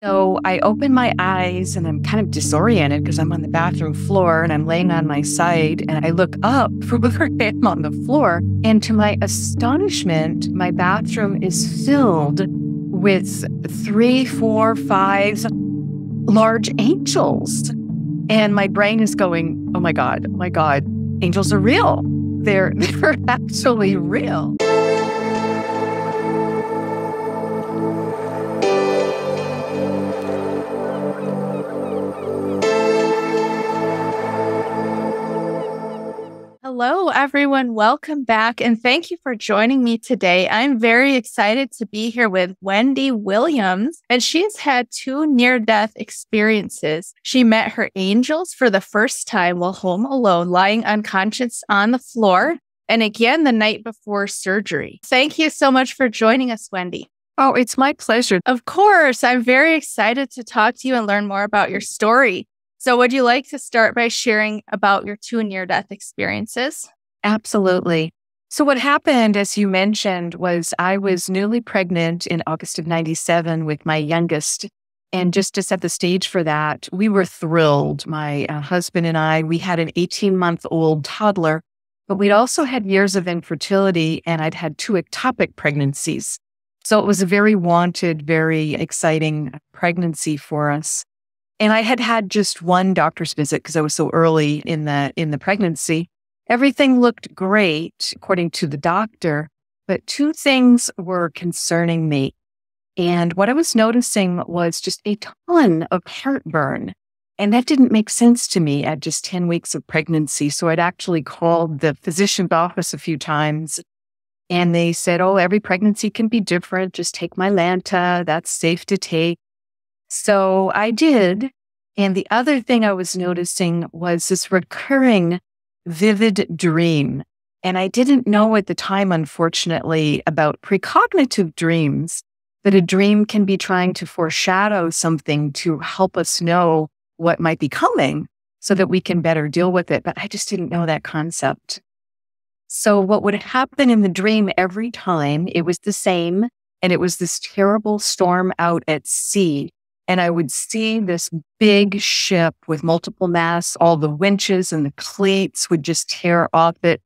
So I open my eyes and I'm kind of disoriented because I'm on the bathroom floor and I'm laying on my side and I look up from where I am on the floor. And to my astonishment, my bathroom is filled with 3, 4, 5 large angels. And my brain is going, oh my God, angels are real. They're actually real. Hello, everyone. Welcome back. And thank you for joining me today. I'm very excited to be here with Wendy Williams, and she's had 2 near-death experiences. She met her angels for the first time while home alone, lying unconscious on the floor, and again the night before surgery. Thank you so much for joining us, Wendy. Oh, it's my pleasure. Of course. I'm very excited to talk to you and learn more about your story. So would you like to start by sharing about your 2 near-death experiences? Absolutely. So what happened, as you mentioned, was I was newly pregnant in August of 97 with my youngest. And just to set the stage for that, we were thrilled. My husband and I, we had an 18-month-old toddler, but we'd also had years of infertility, and I'd had 2 ectopic pregnancies. So it was a very wanted, very exciting pregnancy for us. And I had had just 1 doctor's visit because I was so early in the pregnancy. Everything looked great, according to the doctor, but 2 things were concerning me. And what I was noticing was just a ton of heartburn. And that didn't make sense to me at just 10 weeks of pregnancy. So I'd actually called the physician's office a few times, and they said, oh, every pregnancy can be different. Just take Mylanta. That's safe to take. So I did. And the other thing I was noticing was this recurring vivid dream. And I didn't know at the time, unfortunately, about precognitive dreams, that a dream can be trying to foreshadow something to help us know what might be coming so that we can better deal with it. But I just didn't know that concept. So what would happen in the dream every time, it was the same. And it was this terrible storm out at sea. And I would see this big ship with multiple masts. All the winches and the cleats would just tear off it.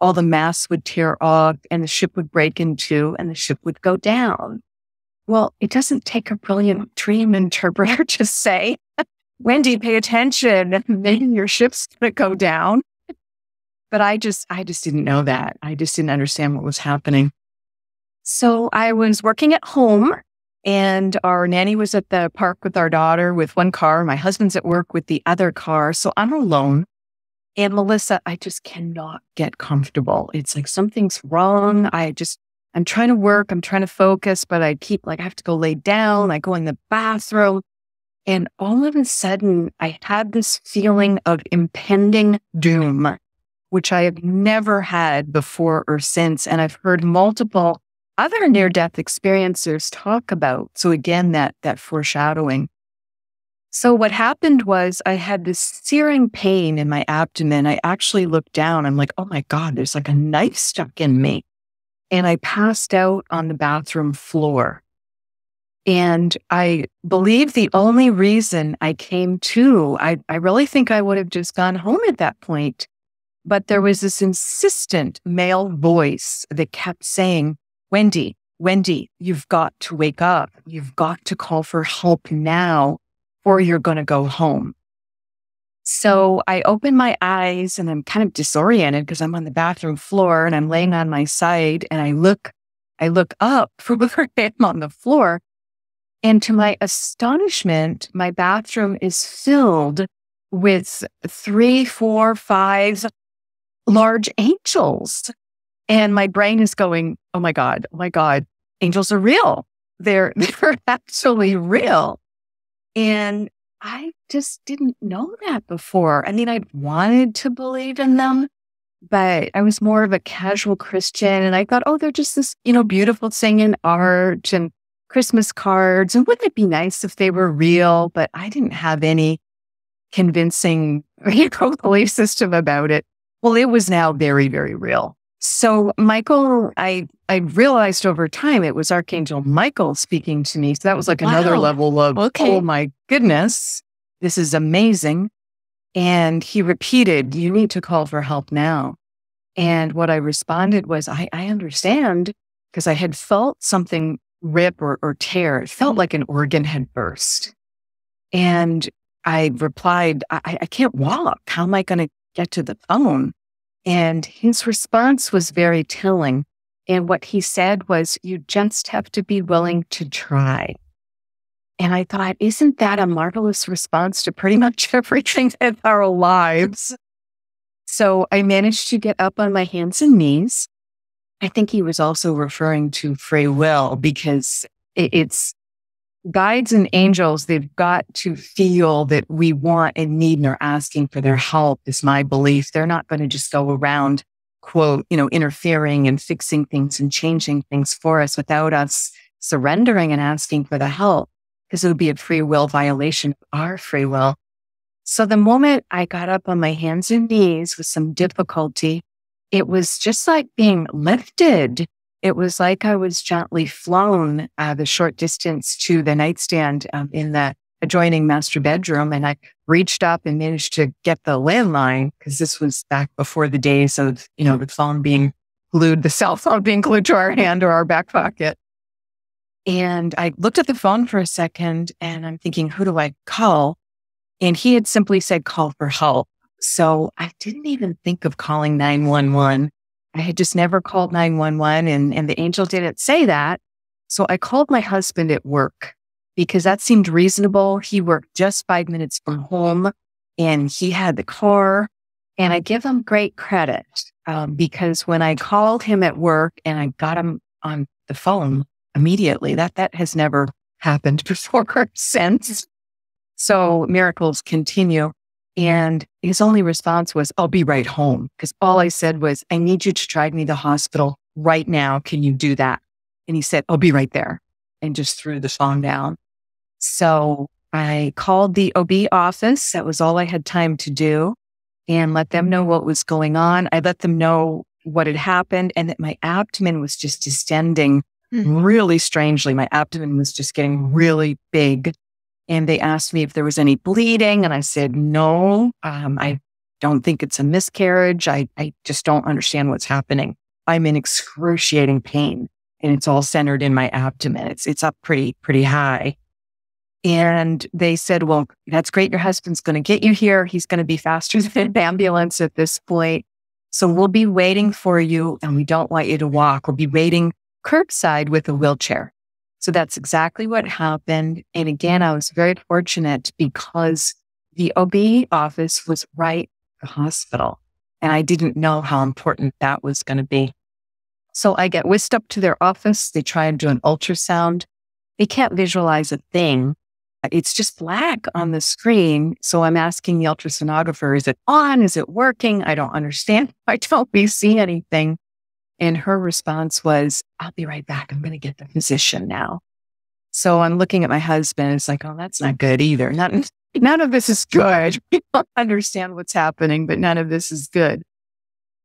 All the masts would tear off and the ship would break in 2 and the ship would go down. Well, it doesn't take a brilliant dream interpreter to say, Wendy, pay attention. Maybe your ship's going to go down. But I just didn't know that. I just didn't understand what was happening. So I was working at home. And our nanny was at the park with our daughter with 1 car. My husband's at work with the other car. So I'm alone. And Melissa, I just cannot get comfortable. It's like something's wrong. I'm trying to work. I'm trying to focus, but I have to go lay down. I go in the bathroom. And all of a sudden, I had this feeling of impending doom, which I have never had before or since. And I've heard multiple other near-death experiencers talk about. So again, that foreshadowing. So what happened was I had this searing pain in my abdomen. I actually looked down. I'm like, oh my God, there's like a knife stuck in me. And I passed out on the bathroom floor. And I believe the only reason I came to, I really think I would have just gone home at that point. But there was this insistent male voice that kept saying, Wendy, you've got to wake up. You've got to call for help now, or you're going to go home. So I open my eyes and I'm kind of disoriented because I'm on the bathroom floor and I'm laying on my side and I look up from where I am on the floor. And to my astonishment, my bathroom is filled with 3, 4, 5 large angels. And my brain is going, oh my God, angels are real. They're actually real. And I just didn't know that before. I mean, I wanted to believe in them, but I was more of a casual Christian. And I thought, oh, they're just this, beautiful thing in art and Christmas cards. And wouldn't it be nice if they were real? But I didn't have any convincing belief system about it. Well, it was now very, very real. So Michael, I realized over time it was Archangel Michael speaking to me. So that was like another Wow. level of, Okay. oh my goodness, this is amazing. And he repeated, you need to call for help now. And what I responded was, I understand, because I had felt something rip or tear. It felt like an organ had burst. And I replied, I can't walk. How am I going to get to the phone? And his response was very telling. And what he said was, you just have to be willing to try. And I thought, isn't that a marvelous response to pretty much everything in our lives? So I managed to get up on my hands and knees. I think he was also referring to free will, because it's guides and angels. They've got to feel that we want and need and are asking for their help, is my belief. They're not going to just go around, quote, interfering and fixing things and changing things for us without us surrendering and asking for the help, because it would be a free will violation of our free will. So the moment I got up on my hands and knees with some difficulty, it was just like being lifted. It was like I was gently flown the short distance to the nightstand in the adjoining master bedroom. And I reached up and managed to get the landline, because this was back before the days of, the phone being glued, the cell phone being glued to our hand or our back pocket. And I looked at the phone for a second and I'm thinking, who do I call? And he had simply said, call for help. So I didn't even think of calling 911. I had just never called 911, and the angel didn't say that. So I called my husband at work, because that seemed reasonable. He worked just 5 minutes from home and he had the car. And I give him great credit because when I called him at work and I got him on the phone immediately, that has never happened before or since. So miracles continue. And his only response was, I'll be right home. Because all I said was, I need you to drive me to the hospital right now. Can you do that? And he said, I'll be right there. And just threw the phone down. So I called the OB office. That was all I had time to do, and let them know what was going on. I let them know what had happened and that my abdomen was just distending really strangely. My abdomen was just getting really big. And they asked me if there was any bleeding. And I said, no, I don't think it's a miscarriage. I just don't understand what's happening. I'm in excruciating pain and it's all centered in my abdomen. It's up pretty high. And they said, well, that's great. Your husband's going to get you here. He's going to be faster than an ambulance at this point. So we'll be waiting for you. And we don't want you to walk. We'll be waiting curbside with a wheelchair. So that's exactly what happened. And again, I was very fortunate because the OB office was right at the hospital. And I didn't know how important that was going to be. So I get whisked up to their office. They try and do an ultrasound. They can't visualize a thing. It's just black on the screen. So I'm asking the ultrasonographer, is it on? Is it working? I don't understand. Why don't we see anything? And her response was, I'll be right back. I'm going to get the physician now. So I'm looking at my husband. It's like, oh, that's not good either. None of this is good. We don't understand what's happening, but none of this is good.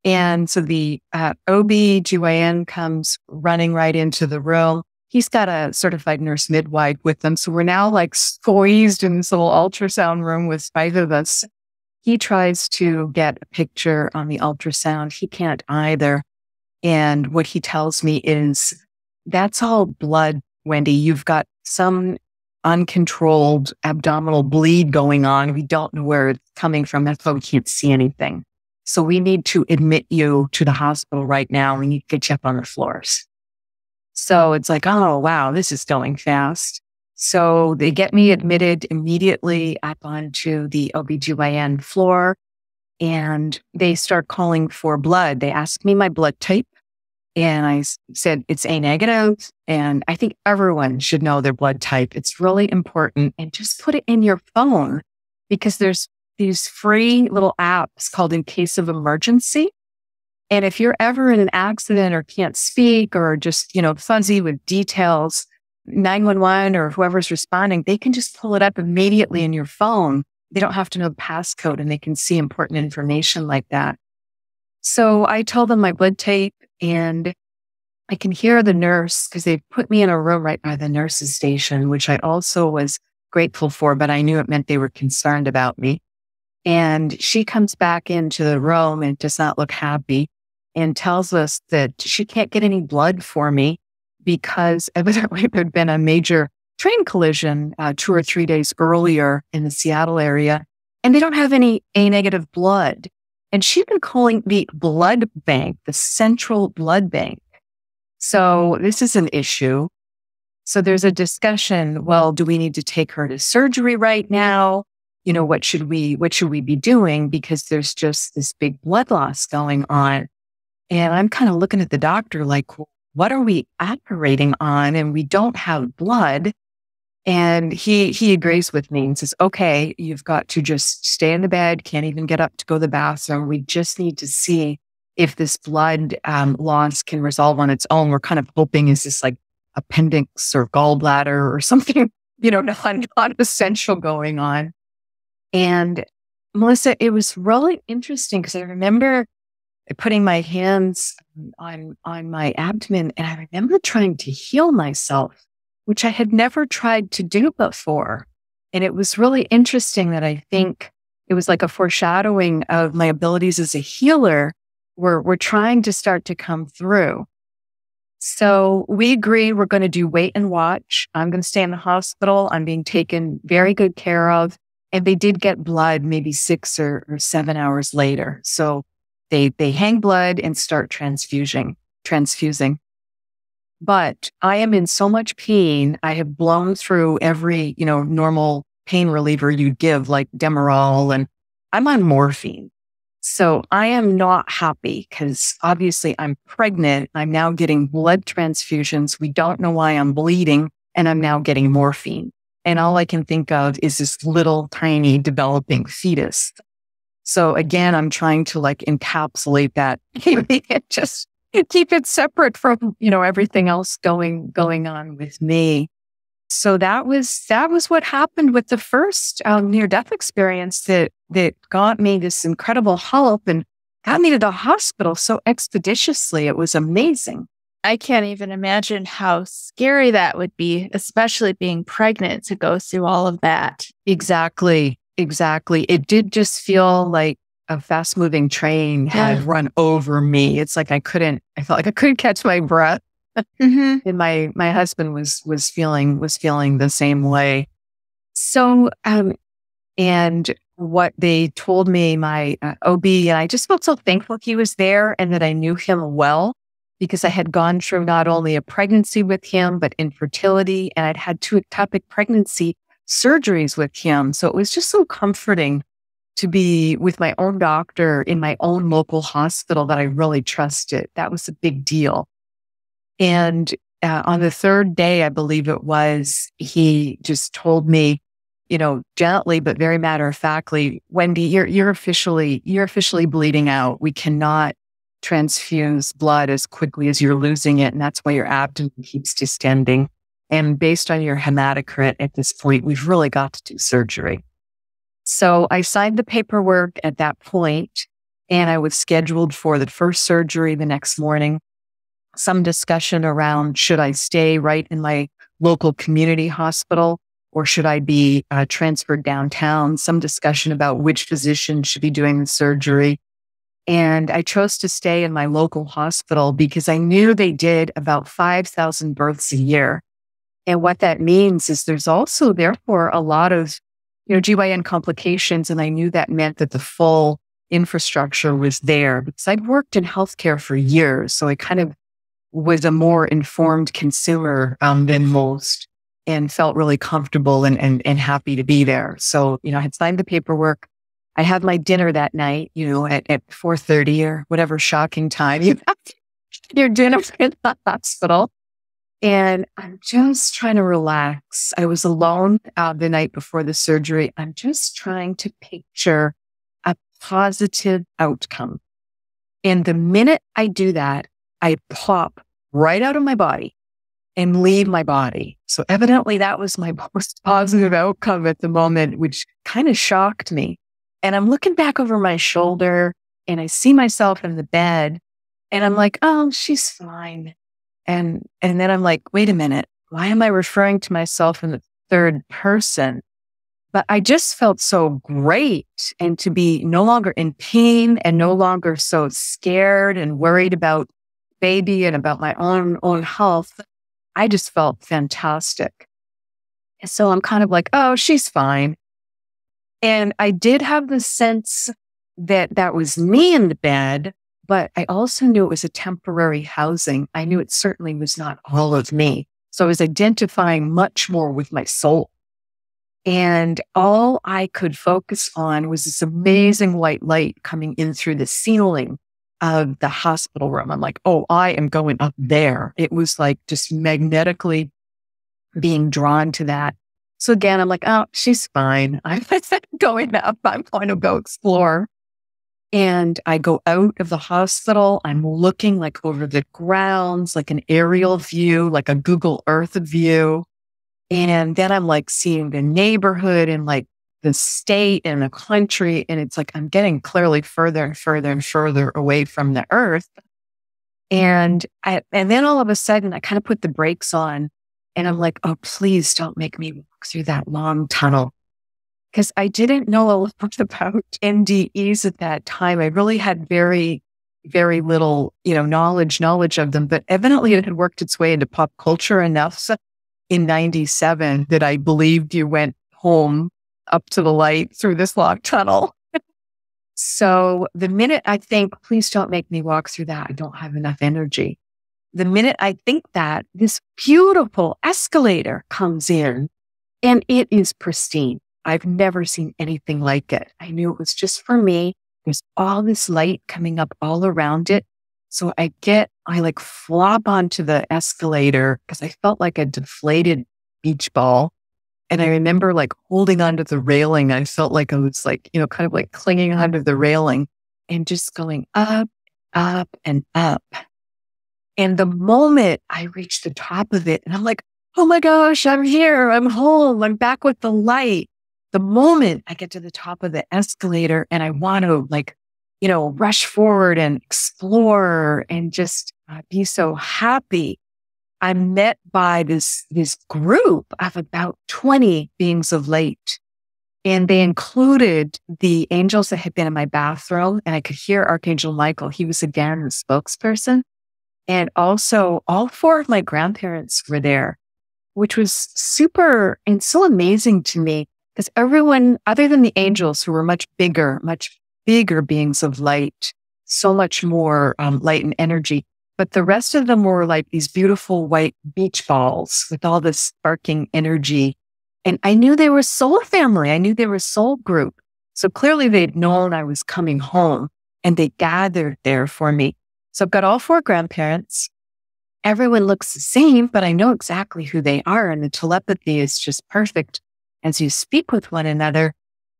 And so the OB/GYN comes running right into the room. He's got a certified nurse midwife with them. So we're now like squeezed in this little ultrasound room with 5 of us. He tries to get a picture on the ultrasound. He can't either. And what he tells me is, that's all blood, Wendy. You've got some uncontrolled abdominal bleed going on. We don't know where it's coming from. That's why we can't see anything. So we need to admit you to the hospital right now. We need to get you up on the floors. So it's like, oh, wow, this is going fast. So they get me admitted immediately up onto the OB/GYN floor. And they start calling for blood. They asked me my blood type. And I said, it's A negative. And I think everyone should know their blood type. It's really important. And just put it in your phone, because there's these free little apps called In Case of Emergency. And if you're ever in an accident or can't speak or just, fuzzy with details, 911 or whoever's responding, they can just pull it up immediately in your phone. They don't have to know the passcode and they can see important information like that. So I told them my blood tape, and I can hear the nurse because they put me in a room right by the nurse's station, which I also was grateful for, but I knew it meant they were concerned about me. And she comes back into the room and does not look happy and tells us that she can't get any blood for me because evidently there'd been a major train collision 2 or 3 days earlier in the Seattle area, and they don't have any A negative blood. And she'd been calling the blood bank, the central blood bank. So this is an issue. So there's a discussion. Well, do we need to take her to surgery right now? What should we be doing? Because there's just this big blood loss going on. And I'm kind of looking at the doctor like, what are we operating on? And we don't have blood. And he agrees with me and says, okay, you've got to just stay in the bed, can't even get up to go to the bathroom. We just need to see if this blood loss can resolve on its own. We're kind of hoping is this like appendix or gallbladder or something, non-essential going on. And Melissa, it was really interesting because I remember putting my hands on my abdomen, and I remember trying to heal myself, which I had never tried to do before. And it was really interesting that I think it was like a foreshadowing of my abilities as a healer were trying to start to come through. So we agree we're going to do wait and watch. I'm going to stay in the hospital. I'm being taken very good care of. And they did get blood maybe 6 or 7 hours later. So they hang blood and start transfusing. But I am in so much pain. I have blown through every, normal pain reliever you'd give, like Demerol, and I'm on morphine. So I am not happy because obviously I'm pregnant. I'm now getting blood transfusions. We don't know why I'm bleeding, and I'm now getting morphine. And all I can think of is this little tiny developing fetus. So again, I'm trying to like encapsulate that, just keep it separate from, everything else going on with me. So that was what happened with the first near-death experience that got me this incredible help and got me to the hospital so expeditiously. It was amazing. I can't even imagine how scary that would be, especially being pregnant to go through all of that. Exactly. It did just feel like a fast moving train had run over me. It's like I felt like I couldn't catch my breath. Mm-hmm. And my husband was feeling the same way. So, and what they told me, my OB, and I just felt so thankful he was there and that I knew him well, because I had gone through not only a pregnancy with him, but infertility, and I'd had 2 ectopic pregnancy surgeries with him. So it was just so comforting to be with my own doctor in my own local hospital that I really trusted. That was a big deal. And on the 3rd day, I believe it was, he just told me, gently, but very matter of factly, Wendy, you're officially bleeding out. We cannot transfuse blood as quickly as you're losing it. And that's why your abdomen keeps distending. And based on your hematocrit at this point, we've really got to do surgery. So I signed the paperwork at that point, and I was scheduled for the first surgery the next morning. Some discussion around, should I stay right in my local community hospital or should I be transferred downtown? Some discussion about which physician should be doing the surgery. And I chose to stay in my local hospital because I knew they did about 5,000 births a year. And what that means is there's also, therefore, a lot of, GYN complications. And I knew that meant that the full infrastructure was there because I'd worked in healthcare for years. So I kind of was a more informed consumer than most and felt really comfortable and happy to be there. So, I had signed the paperwork. I had my dinner that night, at 4:30 or whatever shocking time you have your dinner in the hospital. And I'm just trying to relax. I was alone the night before the surgery. I'm just trying to picture a positive outcome. And the minute I do that, I pop right out of my body and leave my body. So evidently that was my most positive outcome at the moment, which kind of shocked me. And I'm looking back over my shoulder and I see myself in the bed and I'm like, oh, she's fine. And then I'm like, wait a minute, why am I referring to myself in the third person? But I just felt so great, and to be no longer in pain and no longer so scared and worried about baby and about my own health. I just felt fantastic. And so I'm kind of like, oh, she's fine. And I did have the sense that that was me in the bed, but I also knew it was a temporary housing. I knew it certainly was not all of me. So I was identifying much more with my soul. And all I could focus on was this amazing white light coming in through the ceiling of the hospital room. I'm like, oh, I am going up there. It was like just magnetically being drawn to that. So again, I'm like, oh, she's fine. I'm going up. I'm going to go explore. And I go out of the hospital. I'm looking like over the grounds, like an aerial view, like a Google Earth view. And then I'm like seeing the neighborhood and like the state and the country. And it's like, I'm getting clearly further and further and further away from the earth. And then all of a sudden I kind of put the brakes on and I'm like, oh, please don't make me walk through that long tunnel. Because I didn't know a lot about NDEs at that time. I really had very, very little, knowledge of them, but evidently it had worked its way into pop culture enough in 97 that I believed you went home up to the light through this long tunnel. So the minute I think, please don't make me walk through that, I don't have enough energy. The minute I think that, this beautiful escalator comes in and it is pristine. I've never seen anything like it. I knew it was just for me. There's all this light coming up all around it. So I like flop onto the escalator because I felt like a deflated beach ball. And I remember like holding onto the railing. I felt like I was like, kind of like clinging onto the railing and just going up, up and up. And the moment I reached the top of it and I'm like, oh my gosh, I'm here. I'm home. I'm back with the light. The moment I get to the top of the escalator and I want to rush forward and explore and just be so happy, I'm met by this group of about 20 beings of light. And they included the angels that had been in my bathroom. And I could hear Archangel Michael. He was again the spokesperson. And also all 4 of my grandparents were there, which was super and so amazing to me. Because everyone, other than the angels who were much bigger beings of light, so much more light and energy. But the rest of them were like these beautiful white beach balls with all this sparking energy. And I knew they were soul family. I knew they were soul group. So clearly they'd known I was coming home and they gathered there for me. So I've got all 4 grandparents. Everyone looks the same, but I know exactly who they are. And the telepathy is just perfect as you speak with one another.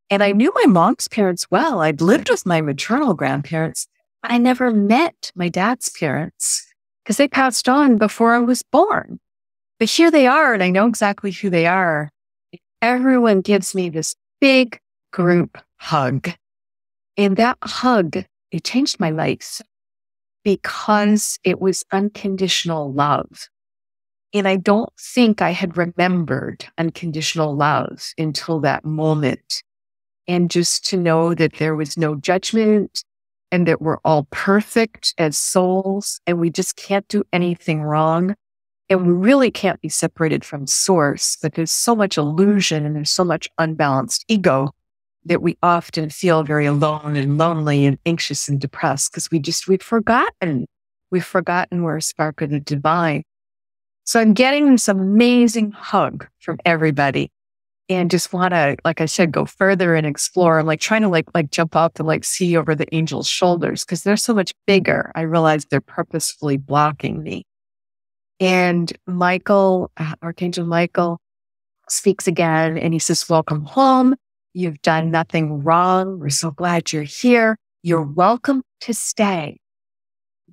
And I knew my mom's parents well. I'd lived with my maternal grandparents, but I never met my dad's parents because they passed on before I was born. But here they are, and I know exactly who they are. Everyone gives me this big group hug. And that hug, it changed my life because it was unconditional love. And I don't think I had remembered unconditional love until that moment. And just to know that there was no judgment and that we're all perfect as souls and we just can't do anything wrong. And we really can't be separated from source, but there's so much illusion and there's so much unbalanced ego that we often feel very alone and lonely and anxious and depressed because we've forgotten. We've forgotten we're a spark of the divine. So I'm getting this amazing hug from everybody and just want to, like I said, go further and explore. I'm like trying to like jump up and like see over the angels' shoulders because they're so much bigger. I realize they're purposefully blocking me. And Michael, Archangel Michael, speaks again and he says, welcome home. You've done nothing wrong. We're so glad you're here. You're welcome to stay.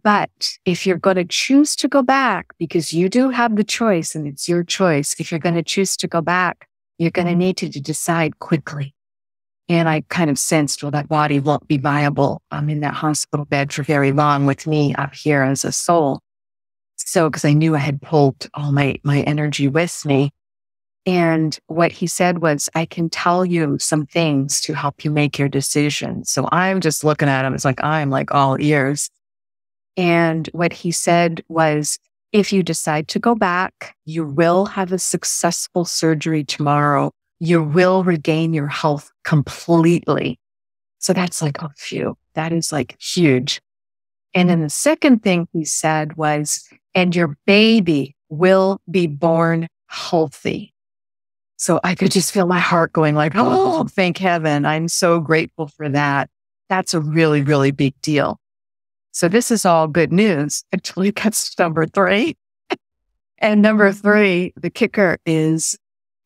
But if you're going to choose to go back, because you do have the choice and it's your choice, if you're going to choose to go back, you're going to need to decide quickly. And I kind of sensed, well, that body won't be viable. I'm in that hospital bed for very long with me up here as a soul. So, because I knew I had pulled all my energy with me. And what he said was, I can tell you some things to help you make your decision. So I'm just looking at him. It's like, I'm like all ears. And what he said was, if you decide to go back, you will have a successful surgery tomorrow. You will regain your health completely. So that's like, oh, phew, that is like huge. And then the second thing he said was, and your baby will be born healthy. So I could just feel my heart going like, oh, thank heaven. I'm so grateful for that. That's a really, really big deal. So this is all good news until it gets to number 3. And number 3, the kicker is,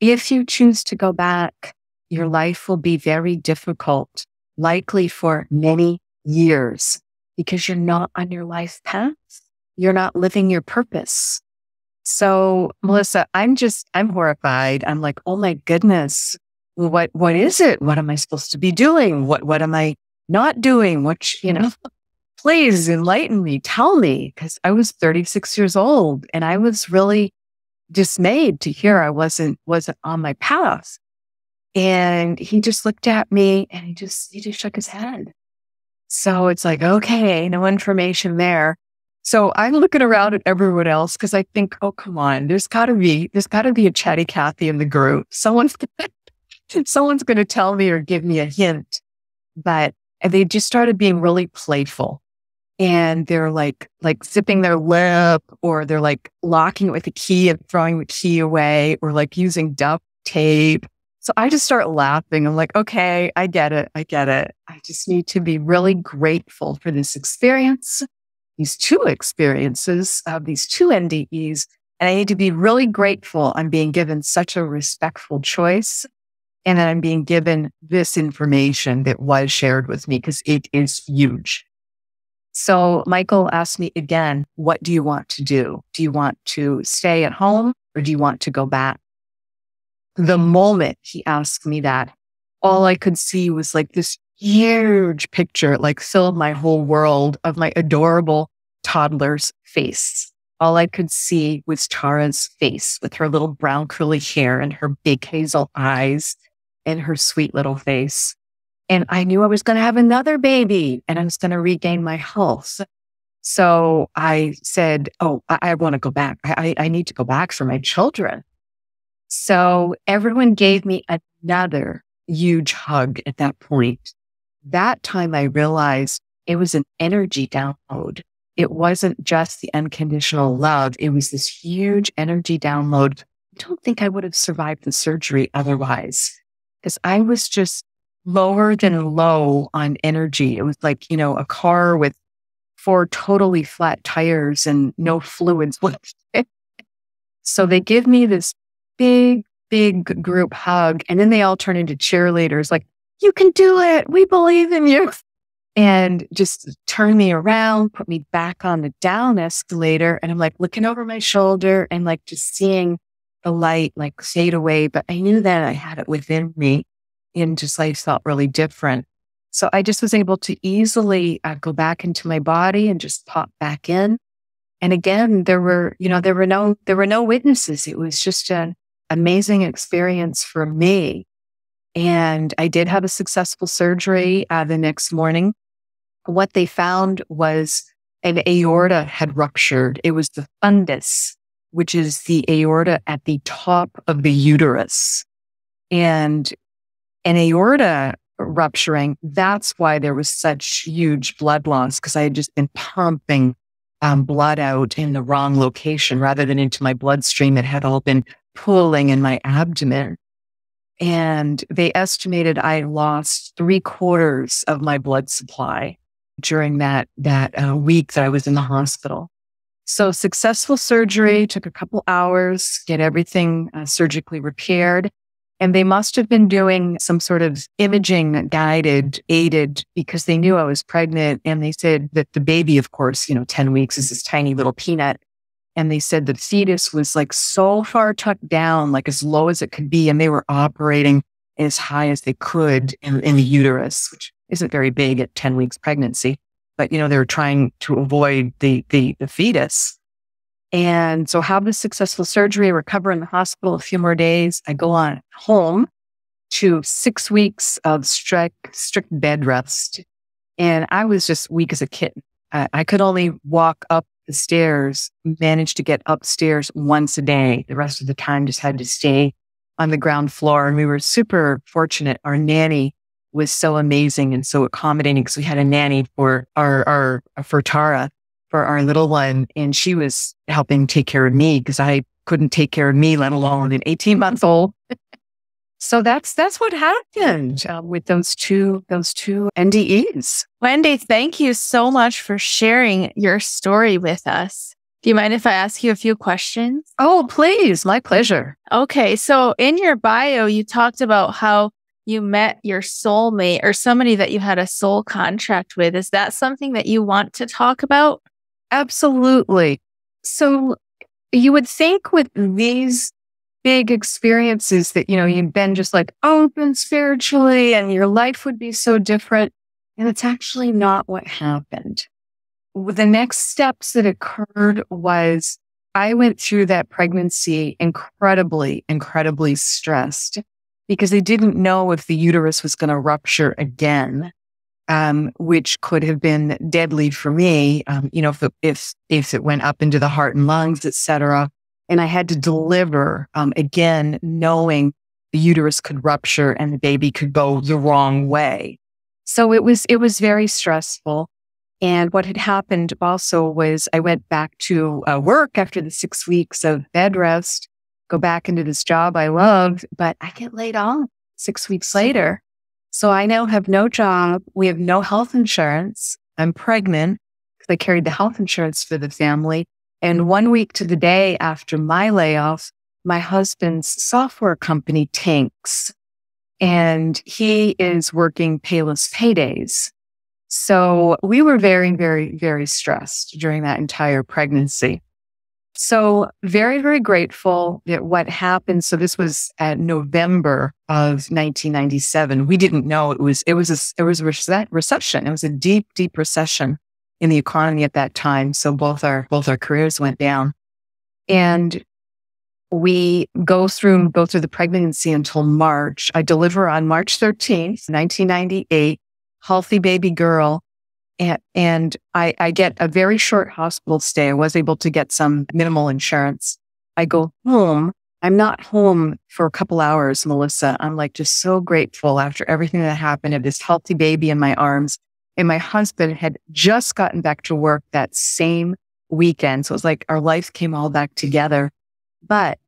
if you choose to go back, your life will be very difficult, likely for many years, because you're not on your life path. You're not living your purpose. So, Melissa, I'm horrified. I'm like, oh my goodness, what is it? What am I supposed to be doing? What am I not doing? Please enlighten me, tell me, because I was 36 years old and I was really dismayed to hear I wasn't on my path. And he just looked at me and he just shook his head. So it's like, okay, no information there. So I'm looking around at everyone else because I think, oh, come on, there's gotta be a chatty Cathy in the group. Someone's going to tell me or give me a hint. But they just started being really playful. And they're like zipping their lip, or they're like locking it with a key and throwing the key away, or like using duct tape. So I just start laughing. I'm like, okay, I get it. I just need to be really grateful for this experience, these 2 experiences of these 2 NDEs. And I need to be really grateful I'm being given such a respectful choice, and that I'm being given this information that was shared with me, because it is huge. So Michael asked me again, what do you want to do? Do you want to stay at home or do you want to go back? The moment he asked me that, all I could see was like this huge picture, like filled my whole world, of my adorable toddler's face. All I could see was Tara's face with her little brown curly hair and her big hazel eyes and her sweet little face. And I knew I was going to have another baby and I was going to regain my health. So I said, oh, I want to go back. I need to go back for my children. So everyone gave me another huge hug at that point. That time I realized it was an energy download. It wasn't just the unconditional love. It was this huge energy download. I don't think I would have survived the surgery otherwise, because I was just lower than low on energy. It was like, a car with 4 totally flat tires and no fluids left. So they give me this big group hug, and then they all turn into cheerleaders, like, you can do it. We believe in you. And just turn me around, put me back on the down escalator. And I'm like looking over my shoulder and like just seeing the light like fade away. But I knew that I had it within me, and just life felt really different. So I just was able to easily go back into my body and just pop back in. And again, there were no witnesses. It was just an amazing experience for me. And I did have a successful surgery the next morning. What they found was an aorta had ruptured. It was the fundus, which is the aorta at the top of the uterus. And an aorta rupturing, that's why there was such huge blood loss, because I had just been pumping blood out in the wrong location rather than into my bloodstream. It had all been pooling in my abdomen. And they estimated I lost 3/4 of my blood supply during that week that I was in the hospital. So successful surgery, took a couple hours, get everything surgically repaired. And they must have been doing some sort of imaging aided, because they knew I was pregnant. And they said that the baby, of course, 10 weeks is this tiny little peanut. And they said the fetus was like so far tucked down, like as low as it could be. And they were operating as high as they could in the uterus, which isn't very big at 10 weeks pregnancy. But, they were trying to avoid the fetus. And so have the successful surgery, recover in the hospital a few more days. I go on home to 6 weeks of strict bed rest. And I was just weak as a kitten. I could only walk up the stairs, managed to get upstairs once a day. The rest of the time just had to stay on the ground floor. And we were super fortunate. Our nanny was so amazing and so accommodating because we had a nanny for for Tara, for our little one. And she was helping take care of me because I couldn't take care of me, let alone an 18-month-old. So that's what happened with those two NDEs. Wendy, thank you so much for sharing your story with us. Do you mind if I ask you a few questions? Oh, please. My pleasure. Okay. So in your bio, you talked about how you met your soulmate or somebody that you had a soul contract with. Is that something that you want to talk about? Absolutely. So you would think with these big experiences that, you've been just like open spiritually and your life would be so different. And it's actually not what happened. The next steps that occurred was I went through that pregnancy incredibly, incredibly stressed because I didn't know if the uterus was going to rupture again, which could have been deadly for me, if it went up into the heart and lungs, et cetera. And I had to deliver, again, knowing the uterus could rupture and the baby could go the wrong way. So it was very stressful. And what had happened also was I went back to work after the 6 weeks of bed rest, go back into this job I loved, but I get laid off 6 weeks later. So I now have no job. We have no health insurance. I'm pregnant because I carried the health insurance for the family. And 1 week to the day after my layoff, my husband's software company tanks, and he is working payless paydays. So we were very, very, very stressed during that entire pregnancy. So very, very grateful that what happened. So this was at November of 1997. We didn't know it was a recession. It was a deep, deep recession in the economy at that time. So both our careers went down, and we go through the pregnancy until March. I deliver on March 13th, 1998, healthy baby girl. And I get a very short hospital stay. I was able to get some minimal insurance. I go home. I'm not home for a couple hours, Melissa. I'm like just so grateful after everything that happened. I have this healthy baby in my arms. And my husband had just gotten back to work that same weekend. So it was like our life came all back together. But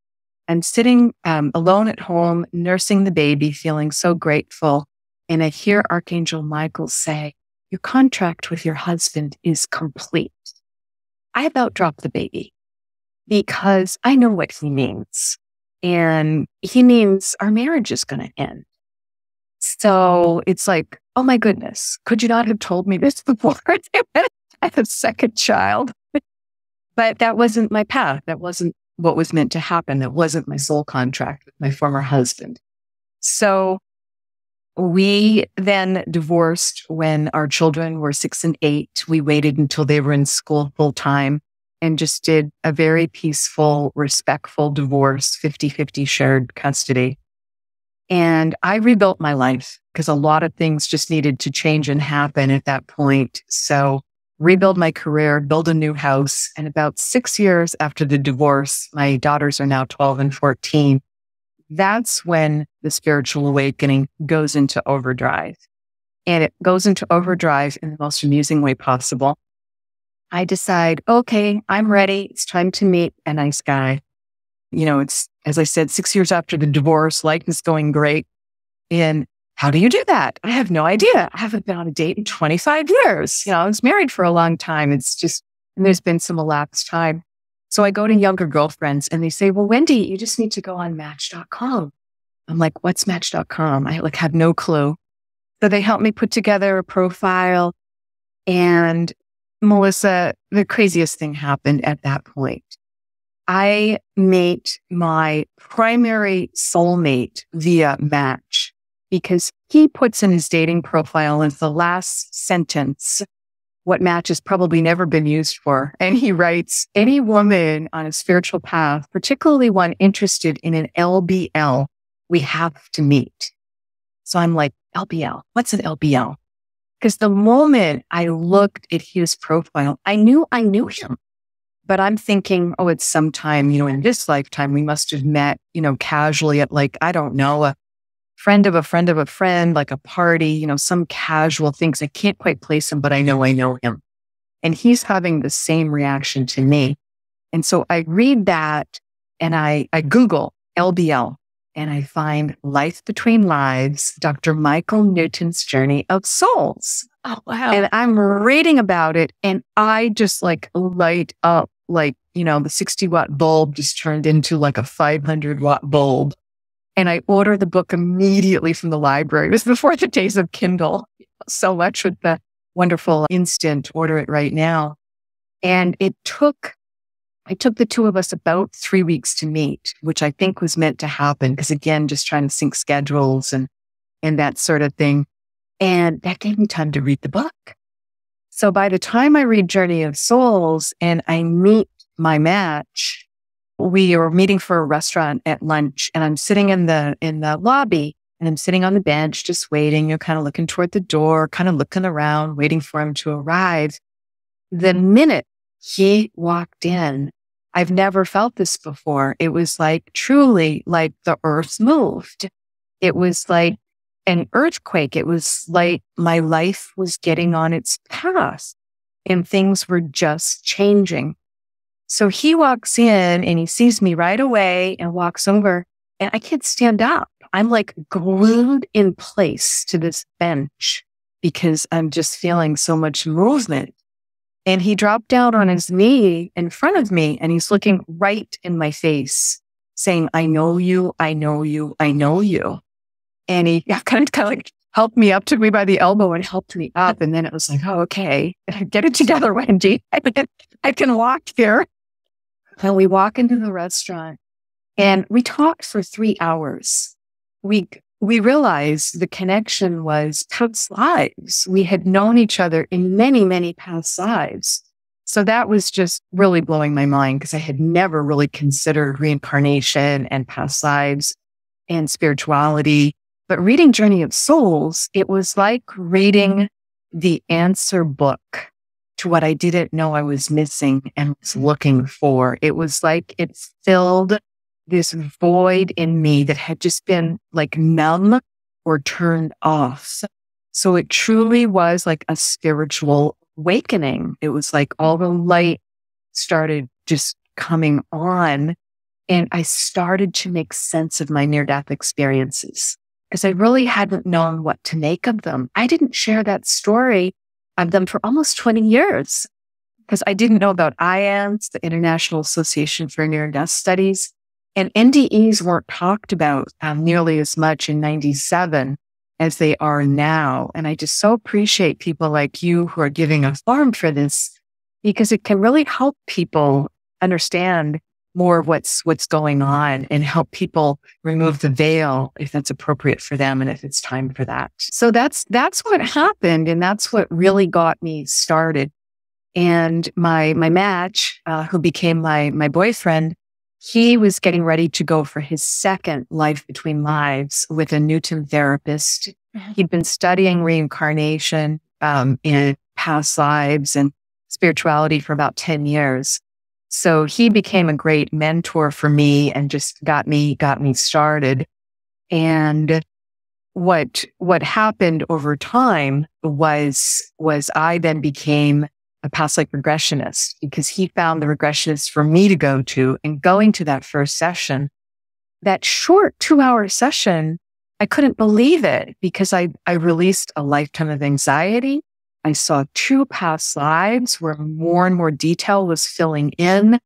I'm sitting alone at home, nursing the baby, feeling so grateful. And I hear Archangel Michael say, "Your contract with your husband is complete." I about dropped the baby because I know what he means. And he means our marriage is going to end. So it's like, oh my goodness, could you not have told me this before I had a second child? But that wasn't my path. That wasn't what was meant to happen. That wasn't my soul contract with my former husband. So we then divorced when our children were 6 and 8. We waited until they were in school full time and just did a very peaceful, respectful divorce, 50-50 shared custody. And I rebuilt my life because a lot of things just needed to change and happen at that point. So rebuild my career, build a new house. And about 6 years after the divorce, my daughters are now 12 and 14. That's when the spiritual awakening goes into overdrive. And it goes into overdrive in the most amusing way possible. I decide, okay, I'm ready. It's time to meet a nice guy. It's, as I said, 6 years after the divorce, life is going great. And how do you do that? I have no idea. I haven't been on a date in 25 years. I was married for a long time. It's just, and there's been some elapsed time. So I go to younger girlfriends and they say, well, Wendy, you just need to go on Match.com. I'm like, what's Match.com? I have no clue. So they help me put together a profile. And Melissa, the craziest thing happened at that point. I met my primary soulmate via Match. because he puts in his dating profile as the last sentence what match has probably never been used for. And he writes, any woman on a spiritual path, particularly one interested in an LBL, we have to meet. So I'm like, LBL, what's an LBL? Because the moment I looked at his profile, I knew him. But I'm thinking, oh, it's sometime, in this lifetime, we must have met, casually at like, I don't know, a friend of a friend of a friend, like a party, some casual things. I can't quite place him, but I know him. And he's having the same reaction to me. And so I read that and I Google LBL and I find Life Between Lives, Dr. Michael Newton's Journey of Souls. Oh, wow. And I'm reading about it and I just like light up like, the 60-watt bulb just turned into like a 500-watt bulb. And I ordered the book immediately from the library. It was before the days of Kindle. So much with the wonderful instant order it right now. And it took the two of us about 3 weeks to meet, which I think was meant to happen. Because again, just trying to sync schedules and that sort of thing. And that gave me time to read the book. So by the time I read Journey of Souls and I meet my match, we were meeting for a restaurant at lunch and I'm sitting in the lobby and I'm sitting on the bench, just waiting, kind of looking toward the door, kind of looking around, waiting for him to arrive. The minute he walked in, I've never felt this before. It was like truly like the earth moved. It was like an earthquake. It was like my life was getting on its path and things were just changing. So he walks in and he sees me right away and walks over and I can't stand up. I'm like glued in place to this bench because I'm just feeling so much movement. And he dropped down on his knee in front of me and he's looking right in my face saying, I know you, I know you, I know you. And he kind of like helped me up, took me by the elbow and helped me up. And then it was like, oh, okay, get it together, Wendy. I can walk here. And we walk into the restaurant and we talked for 3 hours. We realized the connection was past lives. We had known each other in many, many past lives. So that was just really blowing my mind because I had never really considered reincarnation and past lives and spirituality. But reading Journey of Souls, it was like reading the answer book to what I didn't know I was missing and was looking for. It was like it filled this void in me that had just been like numb or turned off. So it truly was like a spiritual awakening. It was like all the light started just coming on and I started to make sense of my near-death experiences because I really hadn't known what to make of them. I didn't share that story of them for almost 20 years because I didn't know about IANS, the International Association for Near-Death Studies, and NDEs weren't talked about nearly as much in 97 as they are now. And I just so appreciate people like you who are giving a forum for this because it can really help people understand more of what's going on and help people remove the veil if that's appropriate for them and if it's time for that. So that's what happened. And that's what really got me started. And my match, who became my boyfriend, he was getting ready to go for his second Life Between Lives with a Newton therapist. He'd been studying reincarnation, in past lives and spirituality for about 10 years. So he became a great mentor for me and just got me started. And what happened over time was I then became a past life regressionist because he found the regressionist for me to go to. And going to that first session, that short 2-hour session, I couldn't believe it because I released a lifetime of anxiety. I saw 2 past lives where more and more detail was filling in.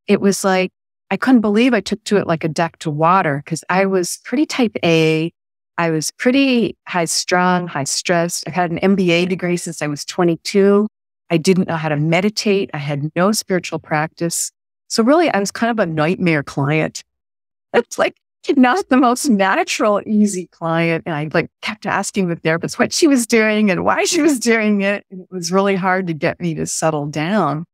It was like, I couldn't believe I took to it like a duck to water because I was pretty type A. I was pretty high strung, high stressed. I had an MBA degree since I was 22. I didn't know how to meditate. I had no spiritual practice. So really, I was kind of a nightmare client. It's like not the most natural, easy client. And I like kept asking the therapist what she was doing and why she was doing it. And it was really hard to get me to settle down.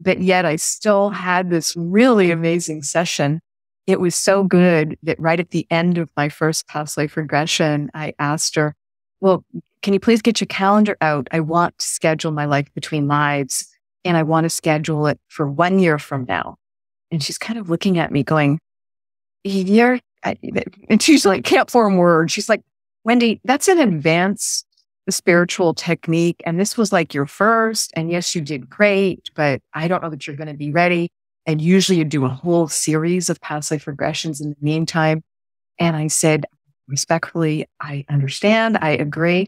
But yet I still had this really amazing session. It was so good that right at the end of my first past life regression, I asked her, well, can you please get your calendar out? I want to schedule my life between lives, and I want to schedule it for 1 year from now. And she's kind of looking at me going, and she's like, can't form words. She's like, Wendy, that's an advanced spiritual technique. And this was like your first. And yes, you did great, but I don't know that you're going to be ready. And usually you do a whole series of past life regressions in the meantime. And I said, respectfully, I understand. I agree.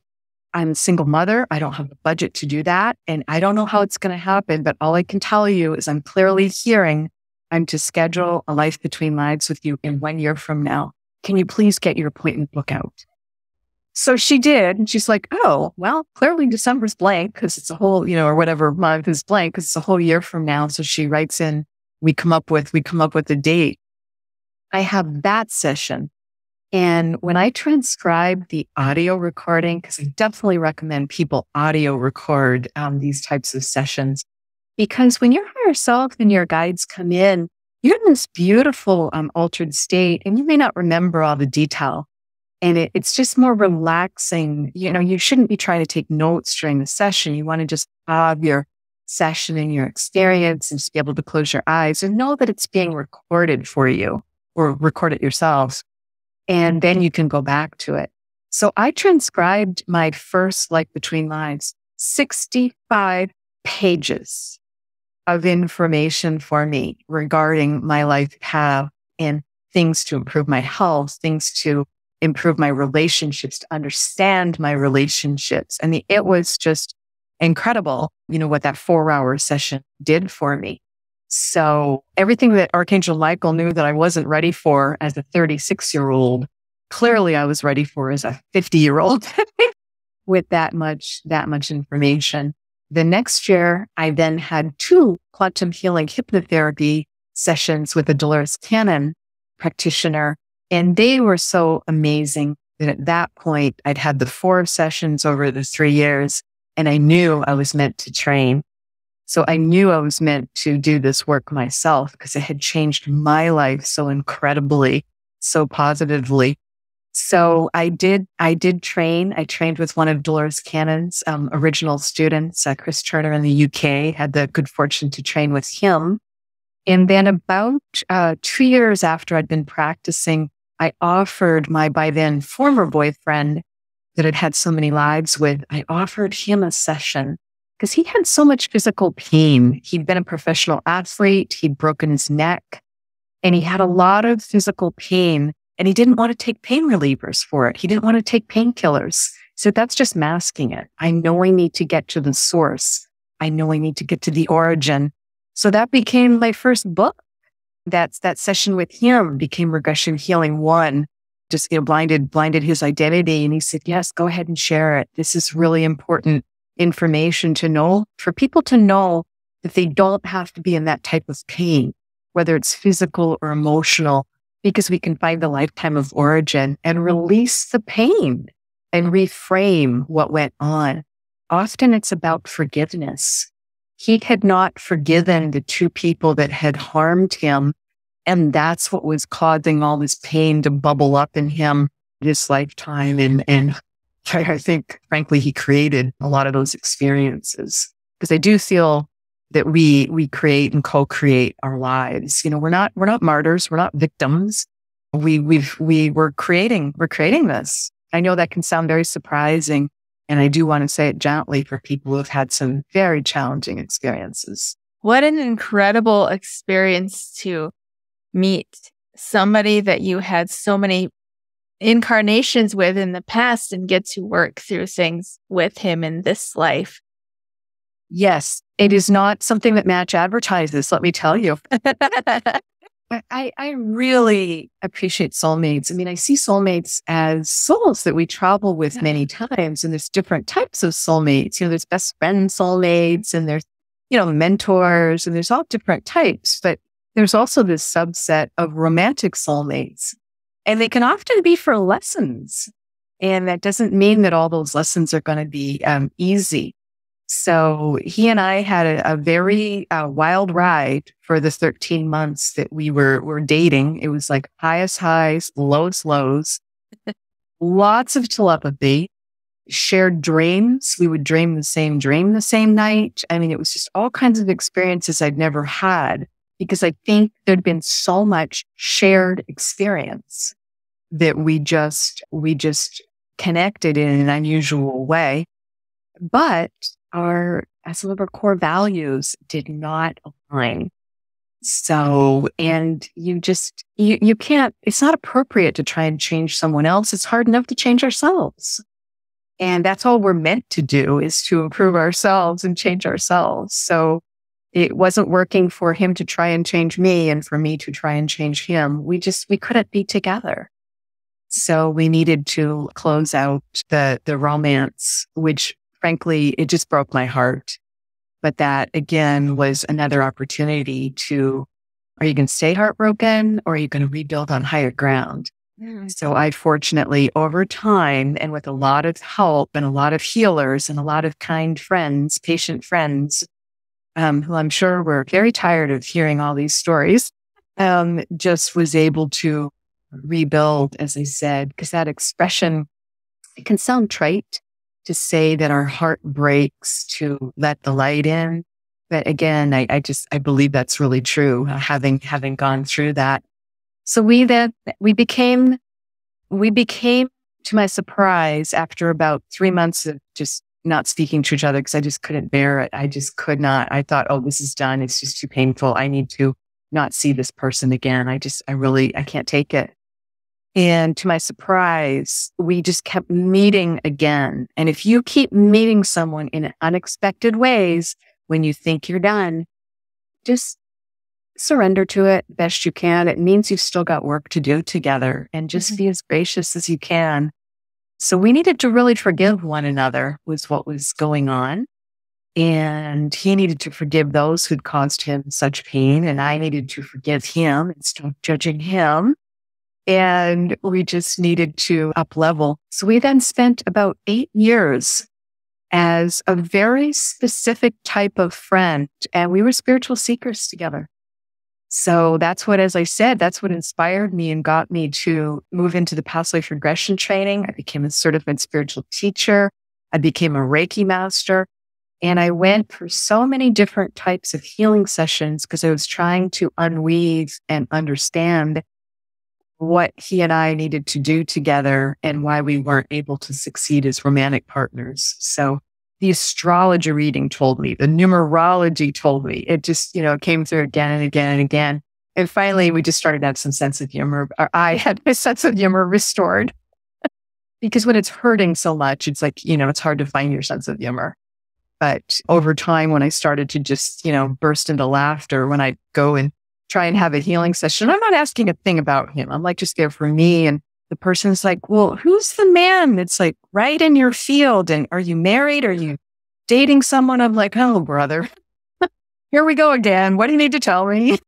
I'm a single mother. I don't have the budget to do that. And I don't know how it's going to happen. But all I can tell you is I'm clearly hearing I'm to schedule a life between lives with you in 1 year from now. Can you please get your appointment book out? So she did. And she's like, oh, well, clearly December's blank because it's a whole, or whatever month is blank because it's a whole year from now. So she writes in, we come up with a date. I have that session. And when I transcribe the audio recording, because I definitely recommend people audio record these types of sessions, because when your higher self and your guides come in, you're in this beautiful altered state, and you may not remember all the detail. And it's just more relaxing. You shouldn't be trying to take notes during the session. You want to just have your session and your experience and just be able to close your eyes and know that it's being recorded for you or record it yourselves. And then you can go back to it. So I transcribed my first Life Between Lives, 65 pages of information for me regarding my life path and things to improve my health, things to improve my relationships, to understand my relationships. And it was just incredible, what that 4-hour session did for me. So everything that Archangel Michael knew that I wasn't ready for as a 36-year-old, clearly I was ready for as a 50-year-old with that much information. The next year, I then had 2 quantum healing hypnotherapy sessions with a Dolores Cannon practitioner. And they were so amazing that at that point, I'd had the 4 sessions over the 3 years, and I knew I was meant to train. So I knew I was meant to do this work myself because it had changed my life so incredibly, so positively. So I did train. I trained with one of Dolores Cannon's original students, Chris Turner in the UK, had the good fortune to train with him. And then about 2 years after I'd been practicing, I offered my, by then, former boyfriend that I'd had so many lives with, I offered him a session because he had so much physical pain. He'd been a professional athlete. He'd broken his neck and he had a lot of physical pain, and he didn't want to take pain relievers for it. He didn't want to take painkillers. So that's just masking it. I know I need to get to the source. I know I need to get to the origin. So that became my first book. That session with him became Regression Healing 1. Just, blinded his identity. And he said, yes, go ahead and share it. This is really important information to know, for people to know that they don't have to be in that type of pain, whether it's physical or emotional, because we can find the lifetime of origin and release the pain and reframe what went on. Often it's about forgiveness. He had not forgiven the 2 people that had harmed him. And that's what was causing all this pain to bubble up in him this lifetime. And I think, frankly, he created a lot of those experiences, because I do feel that we create and co-create our lives. We're not martyrs. We're not victims. We're creating this. I know that can sound very surprising. And I do want to say it gently for people who have had some very challenging experiences. What an incredible experience to meet somebody that you had so many incarnations with in the past and get to work through things with him in this life. Yes, it is not something that Match advertises, let me tell you. I really appreciate soulmates. I mean, I see soulmates as souls that we travel with many times, and there's different types of soulmates. There's best friend soulmates, and there's, mentors, and there's all different types. But there's also this subset of romantic soulmates. And they can often be for lessons. And that doesn't mean that all those lessons are going to be easy. So he and I had a very wild ride for the 13 months that we were dating. It was like highest highs, lowest lows, lots of telepathy, shared dreams. We would dream the same dream the same night. I mean, it was just all kinds of experiences I'd never had because I think there'd been so much shared experience that we just connected in an unusual way. But some of our core values did not align. So, and you can't, it's not appropriate to try and change someone else. It's hard enough to change ourselves. And that's all we're meant to do, is to improve ourselves and change ourselves. So it wasn't working for him to try and change me and for me to try and change him. We couldn't be together. So we needed to close out the romance, which frankly, it just broke my heart. But that again was another opportunity to, are you going to stay heartbroken or are you going to rebuild on higher ground? So I fortunately, over time and with a lot of help and a lot of healers and a lot of kind friends, patient friends, who I'm sure were very tired of hearing all these stories, just was able to rebuild, as I said, because that expression, it can sound trite to say that our heart breaks to let the light in. But again, I believe that's really true, having gone through that. So we became, to my surprise, after about 3 months of just not speaking to each other because I just couldn't bear it. I just could not. I thought, oh, this is done. It's just too painful. I need to not see this person again. I can't take it. And to my surprise, we just kept meeting again. And if you keep meeting someone in unexpected ways, when you think you're done, just surrender to it best you can. It means you've still got work to do together, and just be as gracious as you can. So we needed to really forgive one another was what was going on. And he needed to forgive those who'd caused him such pain. And I needed to forgive him and stop judging him. And we just needed to up level. So we then spent about 8 years as a very specific type of friend. And we were spiritual seekers together. So that's what, as I said, that's what inspired me and got me to move into the past life regression training. I became a certified spiritual teacher. I became a Reiki master. And I went for so many different types of healing sessions because I was trying to unweave and understand what he and I needed to do together and why we weren't able to succeed as romantic partners. So the astrology reading told me, the numerology told me, it just, came through again and again and again. And finally, we just started to have some sense of humor. Or I had my sense of humor restored because when it's hurting so much, it's like, it's hard to find your sense of humor. But over time, when I started to just, burst into laughter, when I go and try and have a healing session, I'm not asking a thing about him. I'm like, just there for me. And the person's like, well, who's the man that's like right in your field? And are you married? Are you dating someone? I'm like, oh, brother, here we go again. What do you need to tell me?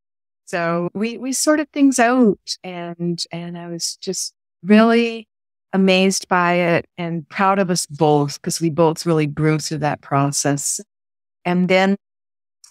So we sorted things out, and I was just really amazed by it and proud of us both because we both really grew through that process. And then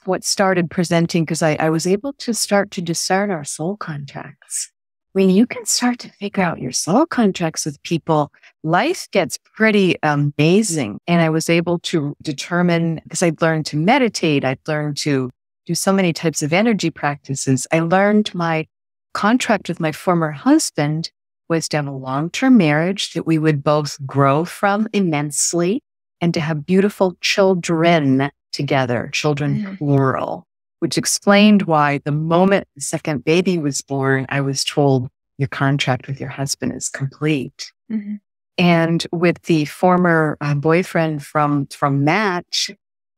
what started presenting, because I was able to start to discern our soul contracts. When you can start to figure out your soul contracts with people, life gets pretty amazing. And I was able to determine, because I'd learned to meditate, I'd learned to do so many types of energy practices. I learned my contract with my former husband was to have a long-term marriage that we would both grow from immensely and to have beautiful children together, children plural. Which explained why the moment the second baby was born, I was told your contract with your husband is complete. And with the former boyfriend from Match,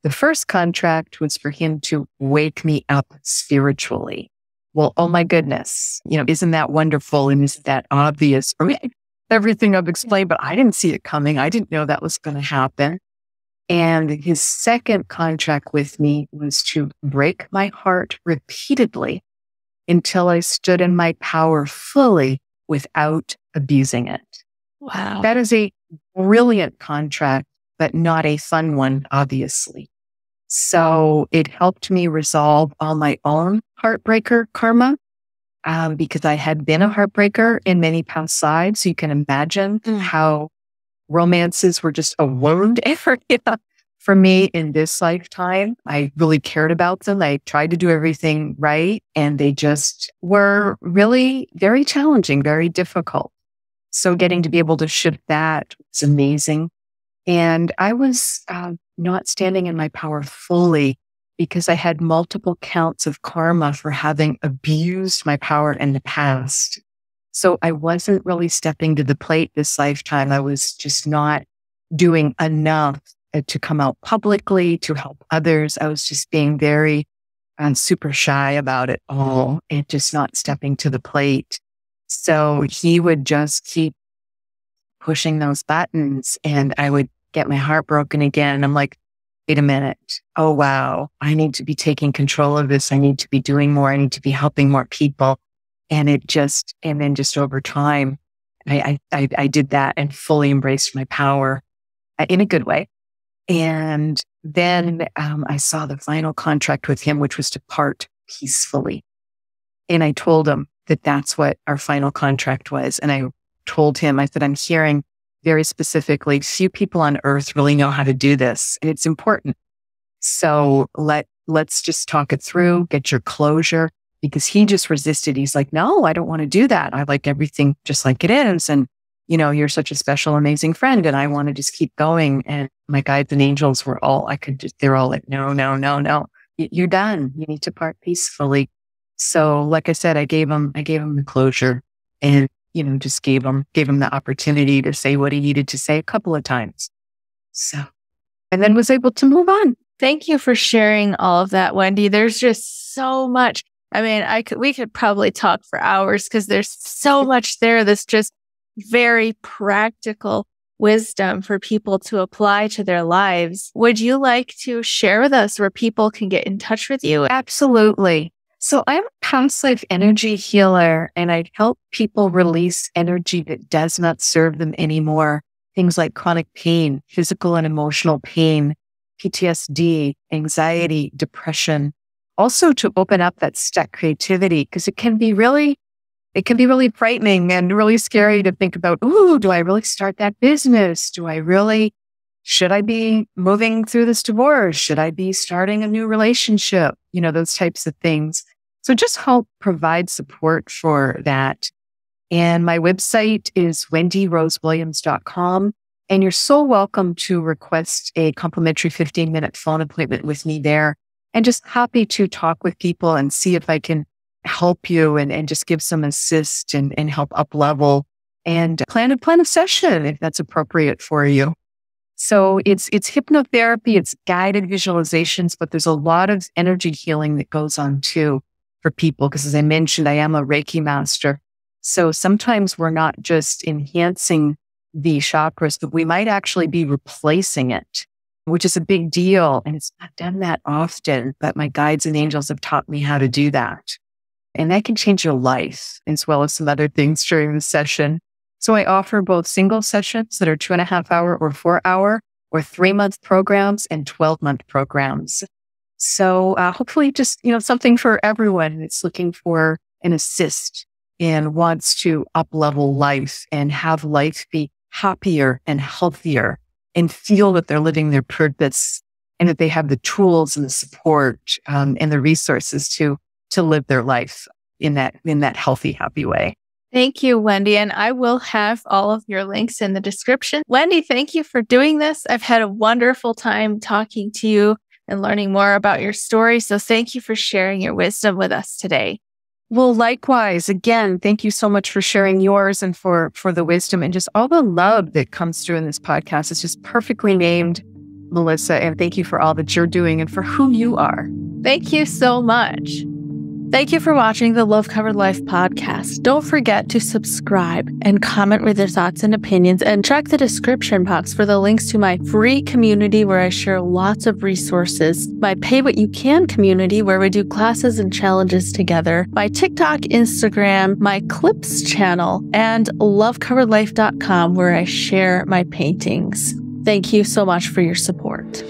the first contract was for him to wake me up spiritually. Well, oh my goodness, isn't that wonderful? And isn't that obvious? Everything I've explained, but I didn't see it coming. I didn't know that was going to happen. And his second contract with me was to break my heart repeatedly until I stood in my power fully without abusing it. Wow. That is a brilliant contract, but not a fun one, obviously. So it helped me resolve all my own heartbreaker karma, because I had been a heartbreaker in many past lives. So you can imagine how romances were just a wound for me in this lifetime. I really cared about them. I tried to do everything right, and they just were really very challenging, very difficult. So getting to be able to shift that was amazing. And I was not standing in my power fully because I had multiple counts of karma for having abused my power in the past. So I wasn't really stepping to the plate this lifetime. I was just not doing enough to come out publicly to help others. I was just being very super shy about it all and just not stepping to the plate. So he would just keep pushing those buttons and I would get my heart broken again. I'm like, wait a minute. Oh, wow. I need to be taking control of this. I need to be doing more. I need to be helping more people. And then just over time, I did that and fully embraced my power in a good way. And then I saw the final contract with him, which was to part peacefully. And I told him that that's what our final contract was. And I told him, I said, I'm hearing very specifically, few people on earth really know how to do this. And it's important. So let's just talk it through, get your closure, because he just resisted. He's like, no, I don't want to do that. I like everything just like it is. And, you're such a special, amazing friend. And I want to just keep going. And my guides and angels were all, they're all like, no. You're done. You need to part peacefully. So like I said, I gave him the closure and, just gave him the opportunity to say what he needed to say a couple of times. So, and then was able to move on. Thank you for sharing all of that, Wendy. There's just so much. I mean, we could probably talk for hours because there's so much there that's just very practical wisdom for people to apply to their lives. Would you like to share with us where people can get in touch with you? Absolutely. So I'm a past life energy healer, and I help people release energy that does not serve them anymore. Things like chronic pain, physical and emotional pain, PTSD, anxiety, depression. Also to open up that stuck creativity, because it can be really frightening and really scary to think about, do I really start that business? Should I be moving through this divorce? Should I be starting a new relationship? Those types of things. So just help provide support for that. And my website is wendyrosewilliams.com. And you're so welcome to request a complimentary 15-minute phone appointment with me there. And just happy to talk with people and see if I can help you and just give some assist and help up level and plan a session if that's appropriate for you. So it's hypnotherapy, it's guided visualizations, but there's a lot of energy healing that goes on too for people. Because as I mentioned, I am a Reiki master. So sometimes we're not just enhancing the chakras, but we might actually be replacing it, which is a big deal. And it's not done that often, but my guides and angels have taught me how to do that. And that can change your life as well as some other things during the session. So I offer both single sessions that are 2.5 hour or 4 hour, or 3-month programs and 12-month programs. So hopefully just, something for everyone that's looking for an assist and wants to up-level life and have life be happier and healthier and feel that they're living their purpose and that they have the tools and the support and the resources to live their life in that healthy, happy way. Thank you, Wendy. And I will have all of your links in the description. Wendy, thank you for doing this. I've had a wonderful time talking to you and learning more about your story. So thank you for sharing your wisdom with us today. Well, likewise, again, thank you so much for sharing yours and for the wisdom and just all the love that comes through in this podcast. It's just perfectly named, Melissa. And thank you for all that you're doing and for who you are. Thank you so much. Thank you for watching the Love Covered Life podcast. Don't forget to subscribe and comment with your thoughts and opinions, and check the description box for the links to my free community where I share lots of resources, my Pay What You Can community where we do classes and challenges together, my TikTok, Instagram, my Clips channel, and lovecoveredlife.com where I share my paintings. Thank you so much for your support.